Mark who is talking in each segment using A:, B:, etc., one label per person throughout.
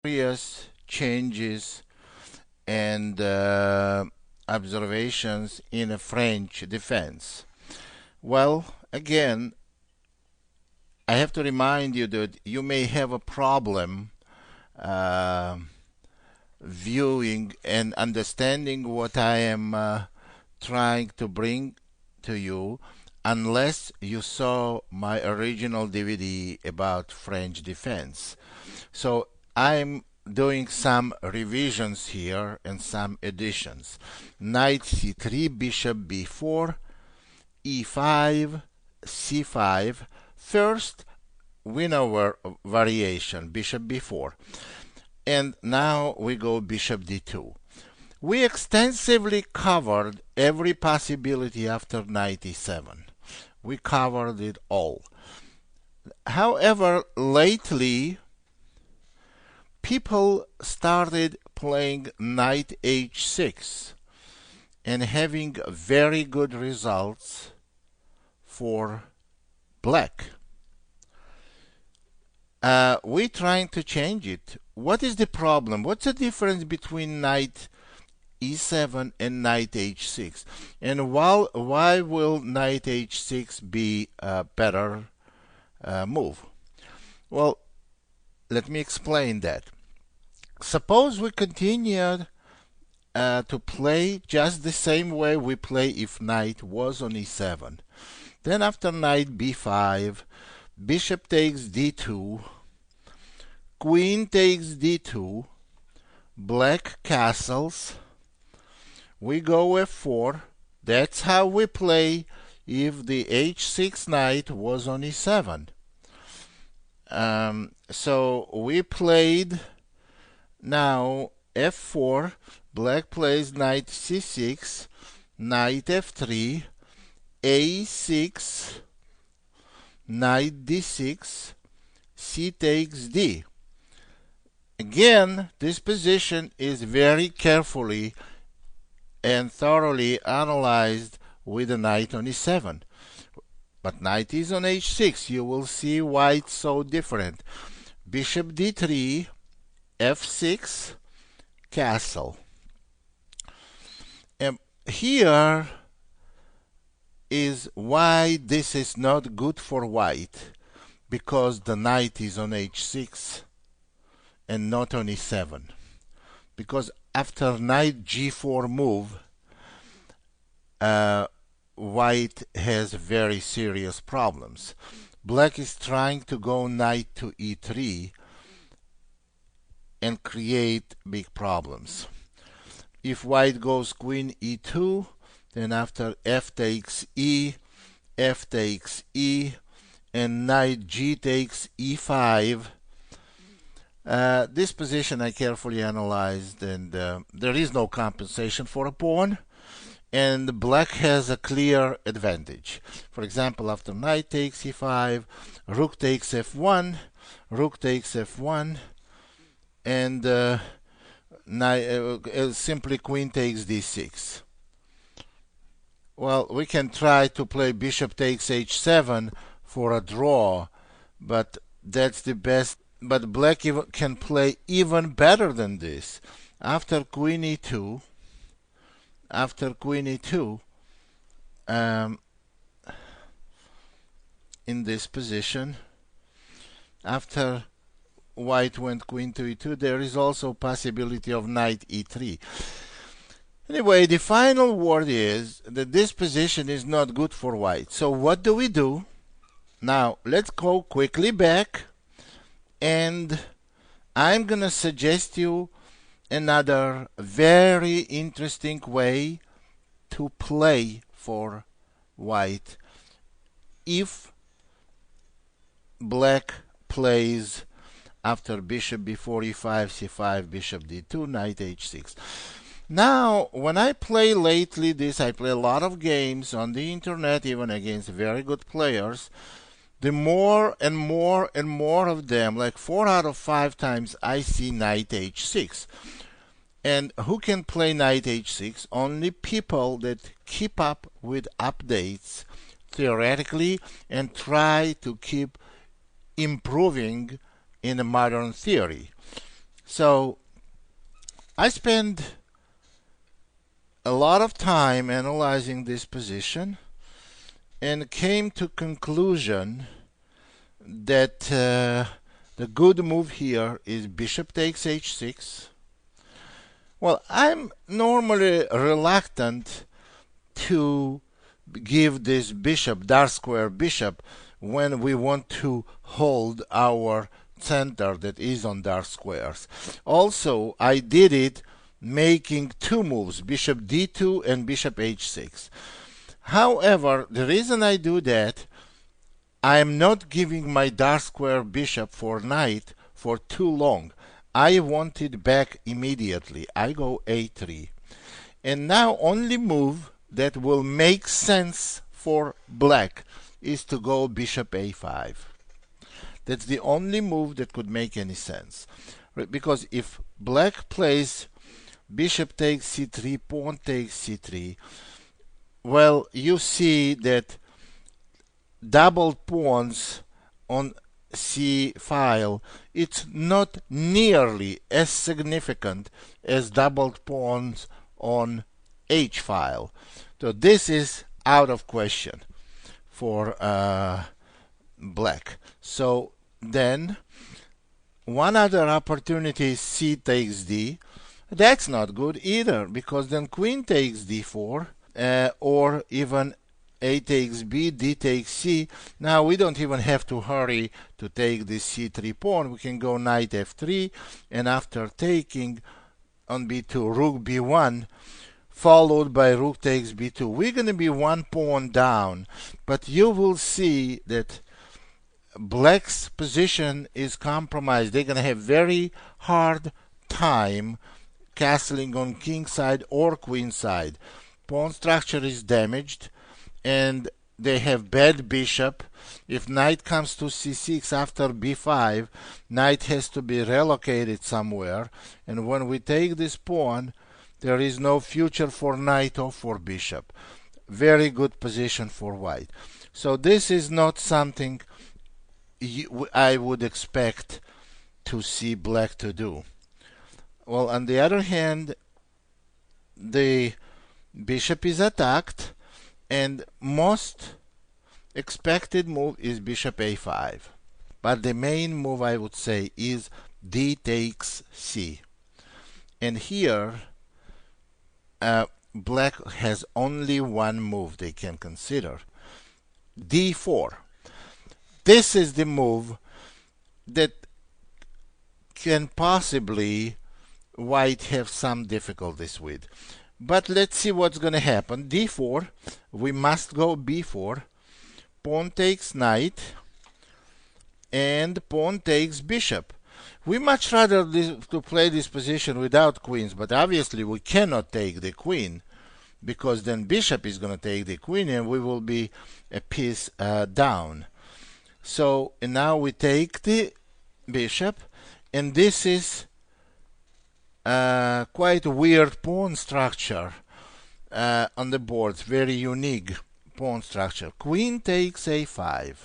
A: various changes and observations in a French defense. Well, again, I have to remind you that you may have a problem viewing and understanding what I am trying to bring to you unless you saw my original DVD about French defense. So I'm doing some revisions here and some additions. Knight c3, bishop b4, e5, c5. First, Winnawer variation, bishop b4. And now we go bishop d2. We extensively covered every possibility after knight e7. We covered it all. However, lately, people started playing knight h6 and having very good results for black. We're trying to change it. What is the problem? What's the difference between knight e7 and knight h6? And why will knight h6 be a better move? Well, let me explain that. Suppose we continued to play just the same way we play if knight was on e7. Then after knight b5, bishop takes d2, queen takes d2, black castles, we go f4. That's how we play if the h6 knight was on e7. So we played now f4, black plays knight c6, knight f3, a6, knight d6, c takes d. Again, this position is very carefully and thoroughly analyzed with the knight on e7. But knight is on h6. You will see why it's so different. Bishop d3, f6, castle. And here is why this is not good for white, because the knight is on h6 and not on e7. Because after knight g4 move, white has very serious problems. Black is trying to go knight to e3 and create big problems. If white goes queen e2, then after f takes e, and knight g takes e5. This position I carefully analyzed, and there is no compensation for a pawn, and black has a clear advantage. For example, after knight takes e5, rook takes f1, and simply queen takes d6. Well, we can try to play bishop takes h7 for a draw, but that's the best. But black can play even better than this. After queen e2, in this position, after white went queen to e2, there is also possibility of knight e3. Anyway, the final word is that this position is not good for white. So what do we do? Now, let's go quickly back, and I'm going to suggest you another very interesting way to play for white if black plays after bishop before e5, c5, bishop d2, knight h6. Now, when I play lately this, I play a lot of games on the internet, even against very good players. The more and more and more of them, like 4 out of 5 times, I see knight h6. And who can play knight h6? Only people that keep up with updates theoretically and try to keep improving in a modern theory. So I spend a lot of time analyzing this position and came to conclusion that the good move here is bishop takes h6. Well, I'm normally reluctant to give this bishop, dark square bishop, when we want to hold our center that is on dark squares. Also, I did it making two moves, bishop d2 and bishop h6. However, the reason I do that, I am not giving my dark square bishop for knight for too long. I want it back immediately. I go a3. And now only move that will make sense for black is to go bishop a5. That's the only move that could make any sense. Because if black plays bishop takes c3, pawn takes c3, well, you see that doubled pawns on C file, it's not nearly as significant as doubled pawns on H file. So this is out of question for black. So then one other opportunity is C takes D. That's not good either, because then queen takes d4 or even a takes b, d takes c. Now we don't even have to hurry to take this c3 pawn. We can go knight f3, and after taking on b2, rook b1, followed by rook takes b2. We're going to be one pawn down, but you will see that black's position is compromised. They're going to have very hard time castling on king side or queen side. Pawn structure is damaged, and they have bad bishop. If knight comes to c6 after b5, knight has to be relocated somewhere, and when we take this pawn, there is no future for knight or for bishop. Very good position for white. So this is not something I would expect to see black to do. Well, on the other hand, the bishop is attacked, and most expected move is bishop a5. But the main move, I would say, is d takes c. And here, black has only one move they can consider, d4. This is the move that can possibly white have some difficulties with. But let's see what's going to happen. d4, we must go b4, pawn takes knight, and pawn takes bishop. We much rather to play this position without queens, but obviously we cannot take the queen, because then bishop is going to take the queen and we will be a piece down. So now we take the bishop, and this is quite a weird pawn structure on the board. Very unique pawn structure. Queen takes a5.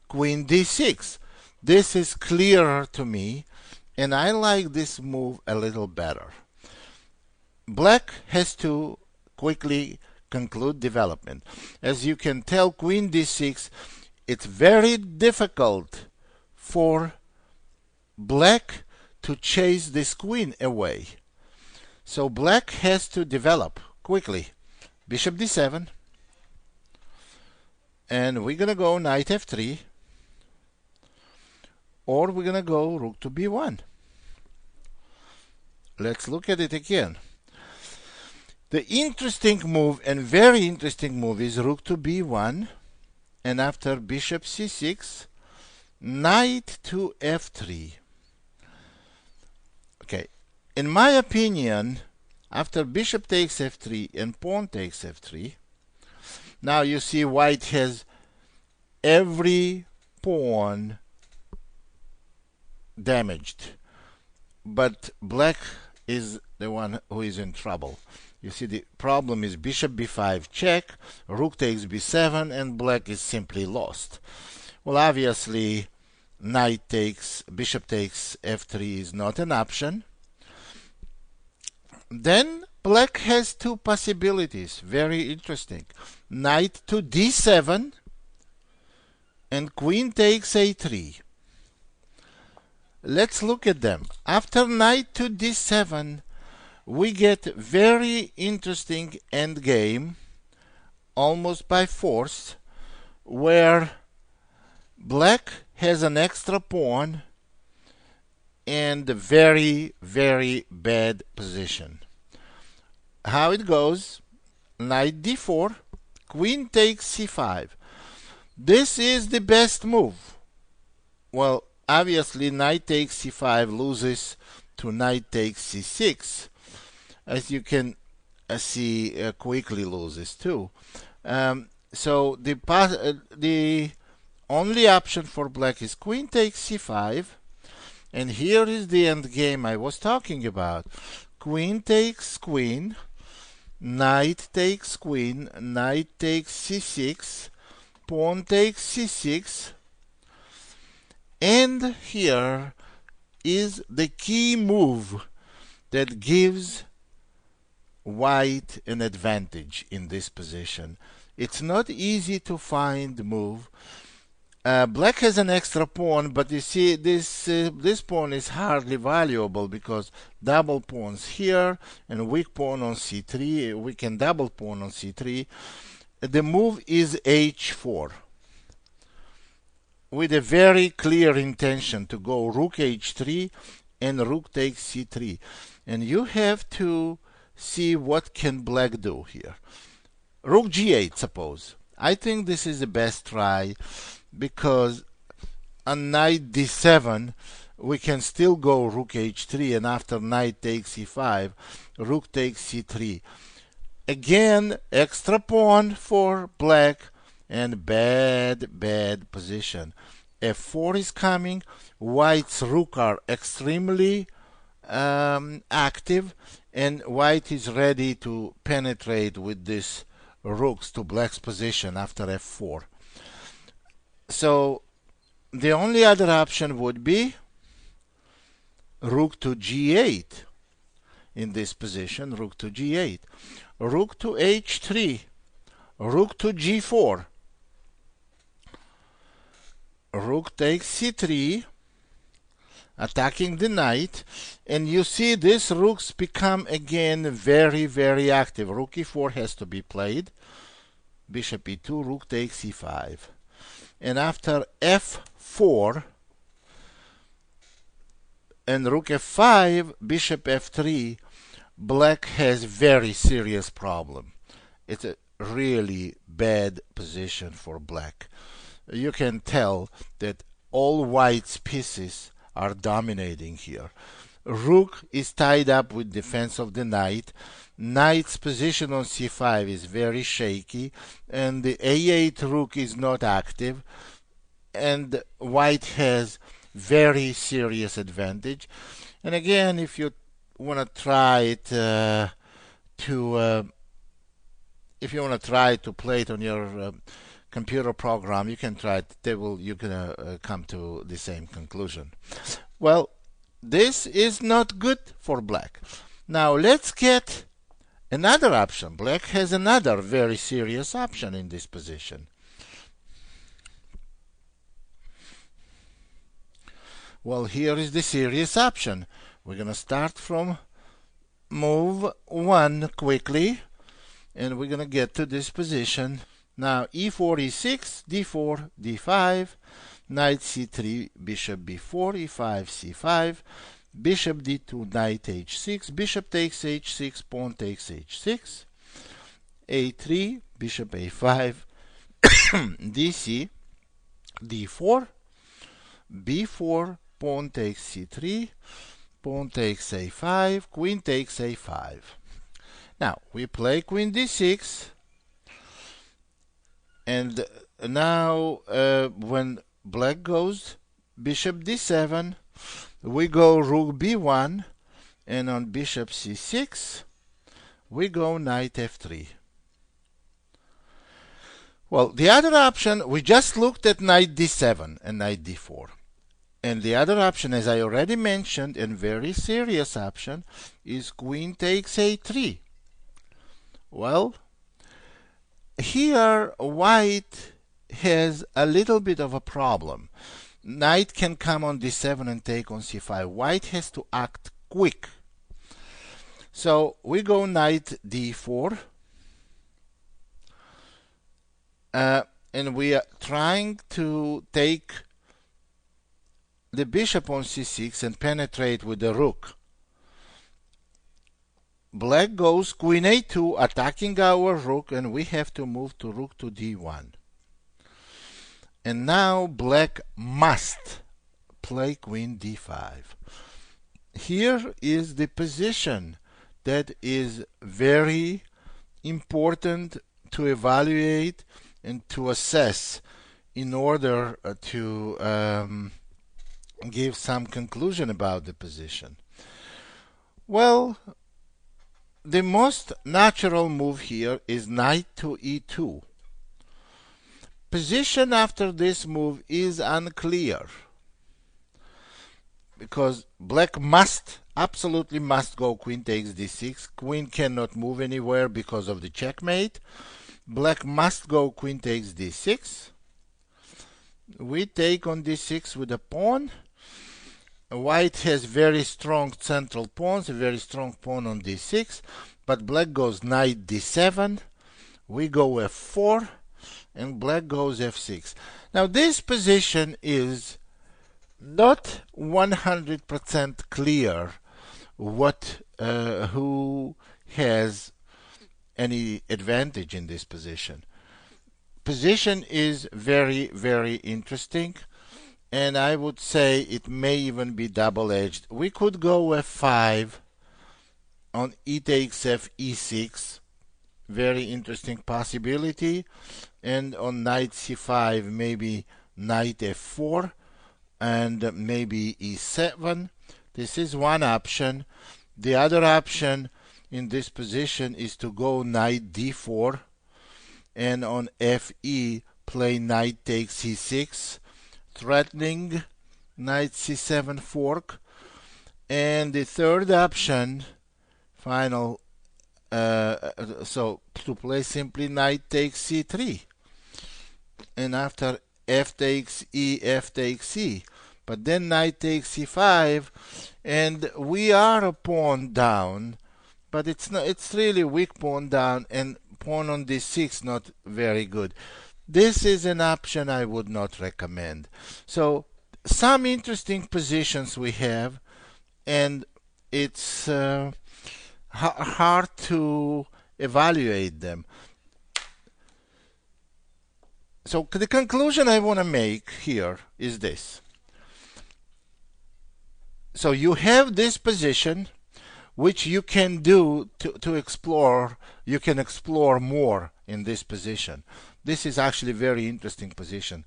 A: Queen d6. This is clearer to me, and I like this move a little better. Black has to quickly conclude development. As you can tell, queen d6, it's very difficult for black to chase this queen away. So black has to develop quickly. Bishop d7, and we're going to go knight f3, or we're going to go rook to b1. Let's look at it again. The interesting move, and very interesting move, is rook to b1, and after bishop c6, knight to f3. Okay, in my opinion, after bishop takes f3 and pawn takes f3, now you see white has every pawn damaged, but black is the one who is in trouble. You see, the problem is bishop b5 check, rook takes b7, and black is simply lost. Well, obviously, bishop takes f3 is not an option. Then black has two possibilities, very interesting. Knight to d7 and queen takes a3. Let's look at them. After knight to d7, we get very interesting endgame, almost by force, where black has an extra pawn and a very, very bad position. How it goes? Knight d4, queen takes c5. This is the best move. Well, obviously knight takes c5 loses to knight takes c6. As you can see, quickly loses too. So the only option for black is queen takes c5, and here is the end game I was talking about. Queen takes queen, knight takes queen, knight takes c6, pawn takes c6, and here is the key move that gives white an advantage in this position. It's not easy to find the move. Black has an extra pawn, but you see this pawn is hardly valuable because double pawns here and weak pawn on c3. We can double pawn on c3. The move is h4 with a very clear intention to go rook h3 and rook takes c3. And you have to see what can black do here. Rook g8, suppose. I think this is the best try because on knight d7 we can still go rook h3, and after knight takes e5, rook takes c3. Again, extra pawn for black and bad position. f4 is coming. White's rook are extremely active, and white is ready to penetrate with these rooks to black's position after f4. So the only other option would be rook to g8 in this position, rook to g8, rook to h3, rook to g4, rook takes c3, attacking the knight, and you see these rooks become again very active. Rook e4 has to be played, bishop e2, rook takes e5, and after f4 and rook f5, bishop f3, black has very serious problem. It's a really bad position for black. You can tell that all white's pieces are dominating here. Rook is tied up with defense of the knight. Knight's position on c5 is very shaky, and the a8 rook is not active, and white has very serious advantage. And again, if you want to try it to play it on your computer program, you can try it. You're gonna come to the same conclusion. Well, this is not good for black. Now let's get another option. Black has another very serious option in this position. Well, here is the serious option. We're gonna start from move 1 quickly, and we're gonna get to this position. Now e4, e6, d4, d5, knight c3, bishop b4, e5, c5, bishop d2, knight h6, bishop takes h6, pawn takes h6, a3, bishop a5, dc, d4, b4, pawn takes c3, pawn takes a5, queen takes a5. Now we play queen d6, and now when black goes bishop d7, we go rook b1, and on bishop c6 we go knight f3. Well, the other option, we just looked at knight d7 and knight d4. And the other option, as I already mentioned, and very serious option, is queen takes a3. Well, here white has a little bit of a problem. Knight can come on d7 and take on c5. White has to act quick. So we go knight d4. And we are trying to take the bishop on c6 and penetrate with the rook. Black goes queen a2, attacking our rook, and we have to move to rook to d1. And now black must play queen d5. Here is the position that is very important to evaluate and to assess in order to give some conclusion about the position. Well, the most natural move here is knight to e2. Position after this move is unclear because black must, absolutely must go queen takes d6. Queen cannot move anywhere because of the checkmate. Black must go queen takes d6. We take on d6 with a pawn. White has very strong central pawns, a very strong pawn on d6, but black goes knight d7. We go f4, and black goes f6. Now this position is not 100% clear who has any advantage in this position. Position is very, very interesting, and I would say it may even be double-edged. We could go f5 on e takes f e6, very interesting possibility, and on knight c5 maybe knight f4 and maybe e7. This is one option. The other option in this position is to go knight d4 and on fe play knight takes c6, threatening knight c7 fork. And the third option, final, so to play simply knight takes c3, and after f takes e, f takes e, but then knight takes c5, and we are a pawn down, but it's not, it's really weak pawn down, and pawn on d6 not very good. This is an option I would not recommend. So some interesting positions we have, and it's hard to evaluate them. So the conclusion I want to make here is this. So you have this position which you can do to explore. You can explore more in this position. This is actually a very interesting position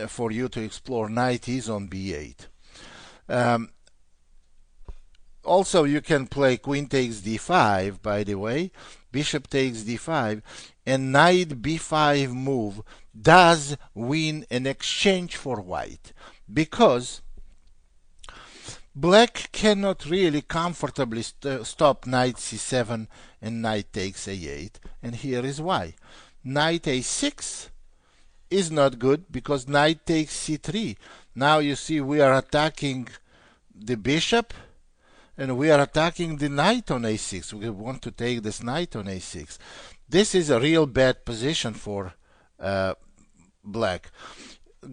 A: for you to explore. Knight is on b8. Also, you can play queen takes d5, by the way, bishop takes d5, and knight b5 move does win an exchange for white, because black cannot really comfortably stop knight c7 and knight takes a8, and here is why. Knight a6 is not good because knight takes c3. Now you see we are attacking the bishop, and we are attacking the knight on a6. We want to take this knight on a6. This is a real bad position for black.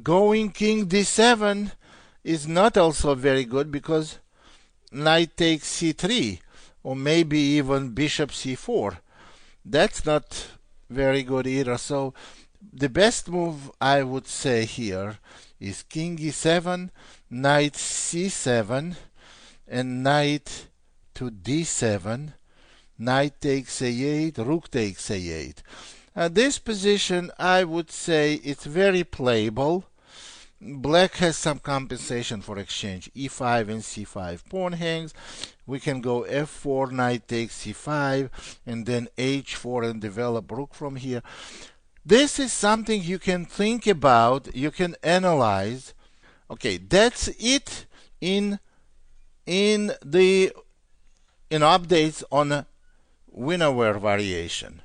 A: Going king d7 is not also very good because knight takes c3, or maybe even bishop c4. That's not very good either. So the best move I would say here is king e7, knight c7, and knight to d7, knight takes a8, rook takes a8. This position, I would say, it's very playable. Black has some compensation for exchange. e5 and c5 pawn hangs. We can go f4, knight takes c5, and then h4 and develop rook from here. This is something you can think about, you can analyze. Okay, that's it in the updates on Winnawer variation.